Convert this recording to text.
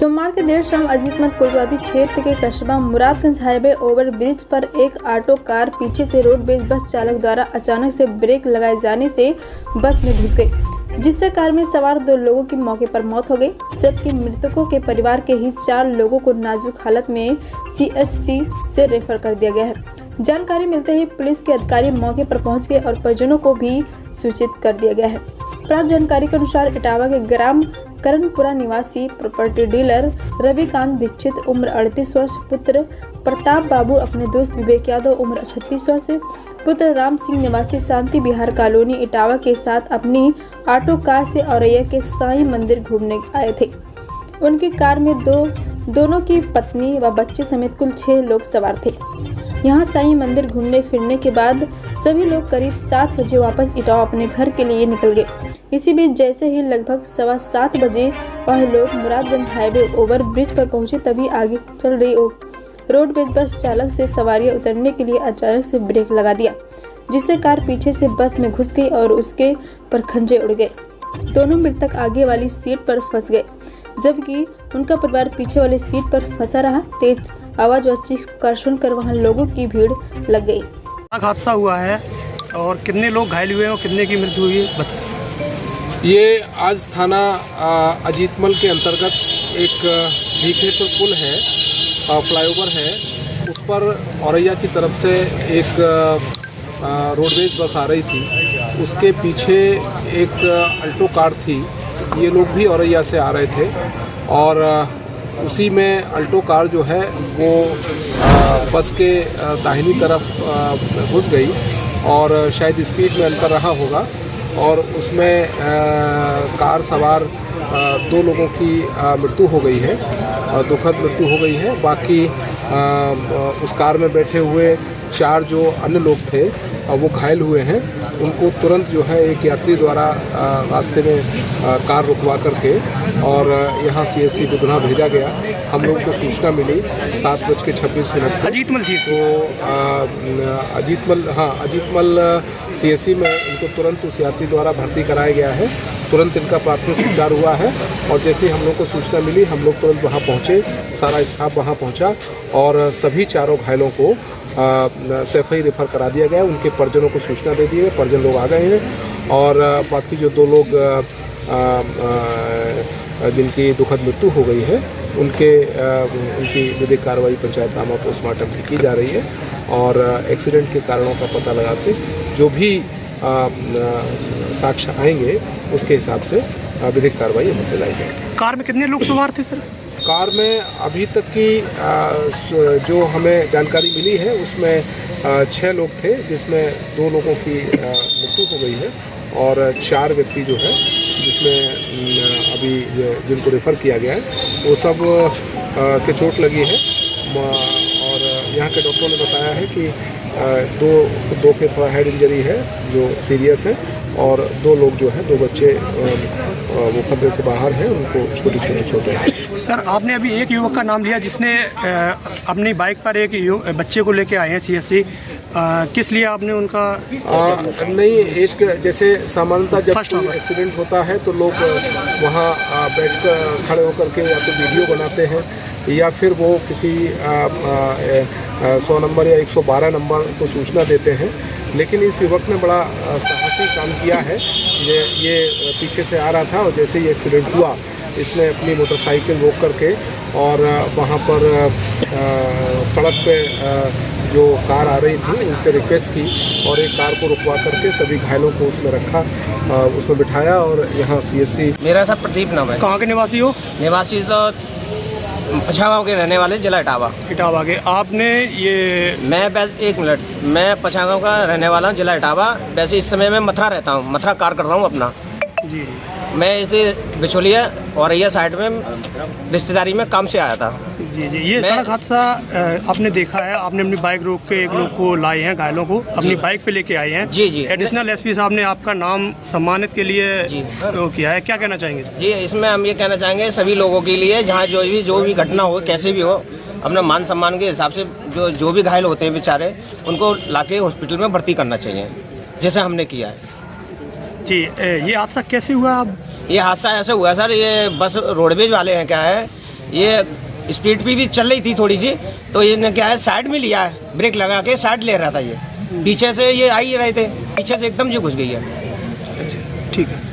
सोमवार की देर शाम अजीतमत कोतवाली क्षेत्र के कस्बा मुरादगंज हाईवे ओवर ब्रिज पर एक ऑटो कार पीछे से रोडवेज बस चालक द्वारा अचानक से ब्रेक लगाए जाने से बस में घुस गई, जिससे कार में सवार 2 लोगों की मौके पर मौत हो गई, जबकि मृतकों के परिवार के ही 4 लोगों को नाजुक हालत में CHC से रेफर कर दिया गया है। जानकारी मिलते ही पुलिस के अधिकारी मौके पर पहुंच गए और परिजनों को भी सूचित कर दिया गया है। प्राप्त जानकारी के अनुसार इटावा के ग्राम करणपुरा निवासी प्रॉपर्टी डीलर रविकांत दीक्षित उम्र 38 वर्ष, पुत्र प्रताप बाबू अपने दोस्त विवेक यादव उम्र 36 वर्ष, पुत्र राम सिंह निवासी शांति विहार कॉलोनी इटावा के साथ अपनी ऑटो कार से औरैया के साईं मंदिर घूमने आए थे। उनकी कार में दोनों की पत्नी व बच्चे समेत कुल 6 लोग सवार थे। यहाँ साईं मंदिर घूमने फिरने के बाद सभी लोग करीब 7 बजे वापस इटावा अपने घर के लिए निकल गए। इसी बीच जैसे ही लगभग 7:15 बजे वह लोग मुरादगंज हाईवे ओवर ब्रिज पर पहुंचे, तभी आगे चल रही रोडवेज बस चालक से सवारियां उतरने के लिए अचानक से ब्रेक लगा दिया, जिससे कार पीछे से बस में घुस गई और उसके परखंजे उड़ गए। दोनों मृतक आगे वाली सीट पर फंस गए, जबकि उनका परिवार पीछे वाली सीट पर फंसा रहा। तेज आवाज व चीखकार सुनकर वहां लोगों की भीड़ लग गई। हादसा हुआ है और कितने लोग घायल हुए हैं और कितने की मृत्यु हुई है? ये आज थाना अजीतमल के अंतर्गत एक भीखेपुर पुल है, फ्लाईओवर है, उस पर औरैया की तरफ से एक रोडवेज बस आ रही थी। उसके पीछे एक अल्टो कार थी। ये लोग भी औरैया से आ रहे थे और उसी में अल्टो कार जो है वो बस के दाहिनी तरफ घुस गई और शायद स्पीड में अंतर रहा होगा और उसमें कार सवार 2 लोगों की मृत्यु हो गई है, दुखद मृत्यु हो गई है। बाकी उस कार में बैठे हुए 4 जो अन्य लोग थे वो घायल हुए हैं। उनको तुरंत जो है एक यात्री द्वारा रास्ते में कार रुकवा करके और यहाँ CHC बुधना भेजा गया। हम लोग को सूचना मिली 7:26 अजीतमल अजीतमल CHC में इनको तुरंत उस यात्री द्वारा भर्ती कराया गया है। तुरंत इनका प्राथमिक उपचार हुआ है और जैसे ही हम लोग को सूचना मिली हम लोग तुरंत वहाँ पहुँचे, सारा स्टाफ वहाँ पहुँचा और सभी 4 घायलों को सैफई रेफर करा दिया गया। उनके परिजनों को सूचना दे दी है, परिजन लोग आ गए हैं और बाकी जो 2 लोग जिनकी दुखद मृत्यु हो गई है उनकी विधिक कार्रवाई पंचायतनामा पोस्टमार्टम की जा रही है और एक्सीडेंट के कारणों का पता लगा के जो भी साक्ष्य आएंगे उसके हिसाब से विधिक कार्रवाई अमल में लाई जाएगी। कार में कितने लोग सवार थे सर? कार में अभी तक की जो हमें जानकारी मिली है उसमें 6 लोग थे, जिसमें 2 लोगों की मृत्यु हो गई है और 4 व्यक्ति जो है जिसमें अभी जिनको रेफ़र किया गया है वो सब के चोट लगी है और यहाँ के डॉक्टरों ने बताया है कि 2 के थोड़ा हेड इंजरी है जो सीरियस है और 2 लोग जो है 2 बच्चे वो खतरे से बाहर हैं, उनको छोटी चोटें हैं। सर आपने अभी एक युवक का नाम लिया जिसने अपनी बाइक पर एक बच्चे को लेके आए हैं CHC, किस लिए आपने उनका नहीं, एक जैसे सामान्यतः जब कोई एक्सीडेंट होता है तो लोग वहाँ बैठ कर खड़े होकर के या तो वीडियो बनाते हैं या फिर वो किसी 100 नंबर या 112 नंबर को सूचना देते हैं। लेकिन इस युवक ने बड़ा साहसी काम किया है। ये पीछे से आ रहा था और जैसे ही एक्सीडेंट हुआ इसने अपनी मोटरसाइकिल रोक करके और वहाँ पर सड़क पे जो कार आ रही थी उनसे रिक्वेस्ट की और एक कार को रुकवा करके सभी घायलों को उसमें रखा, उसमें बिठाया और यहाँ CHC। मेरा सर प्रदीप नाम है। कहाँ के निवासी हो? निवासी तो पछागांव के रहने वाले, जिला इटावा के। आपने ये मैं पछागांव का रहने वाला हूँ, जिला इटावा। वैसे इस समय मैं मथुरा रहता हूँ, मथुरा कार कर रहा हूँ अपना जी। मैं इसे बिचौलिया और ये साइड में रिश्तेदारी में काम से आया था। जी। ये सड़क हादसा आपने देखा है, आपने अपनी बाइक रोक के एक लोग को लाए हैं, घायलों को अपनी बाइक पे लेके आए हैं। जी। एडिशनल SP साहब ने आपका नाम सम्मानित के लिए किया है, क्या कहना चाहेंगे? जी, इसमें हम ये कहना चाहेंगे सभी लोगों के लिए जहाँ जो भी घटना हो, कैसे भी हो, अपना मान सम्मान के हिसाब से जो भी घायल होते हैं बेचारे, उनको लाके हॉस्पिटल में भर्ती करना चाहिए, जैसे हमने किया है। जी। ये हादसा कैसे हुआ? ये हादसा ऐसे हुआ सर, ये बस रोडवेज वाले हैं क्या है, ये स्पीड पे भी चल रही थी थोड़ी सी, तो ये क्या है साइड में लिया है, ब्रेक लगा के साइड ले रहा था। ये पीछे से ये आ ही रहे थे, पीछे से एकदम जो घुस गई है। ठीक है।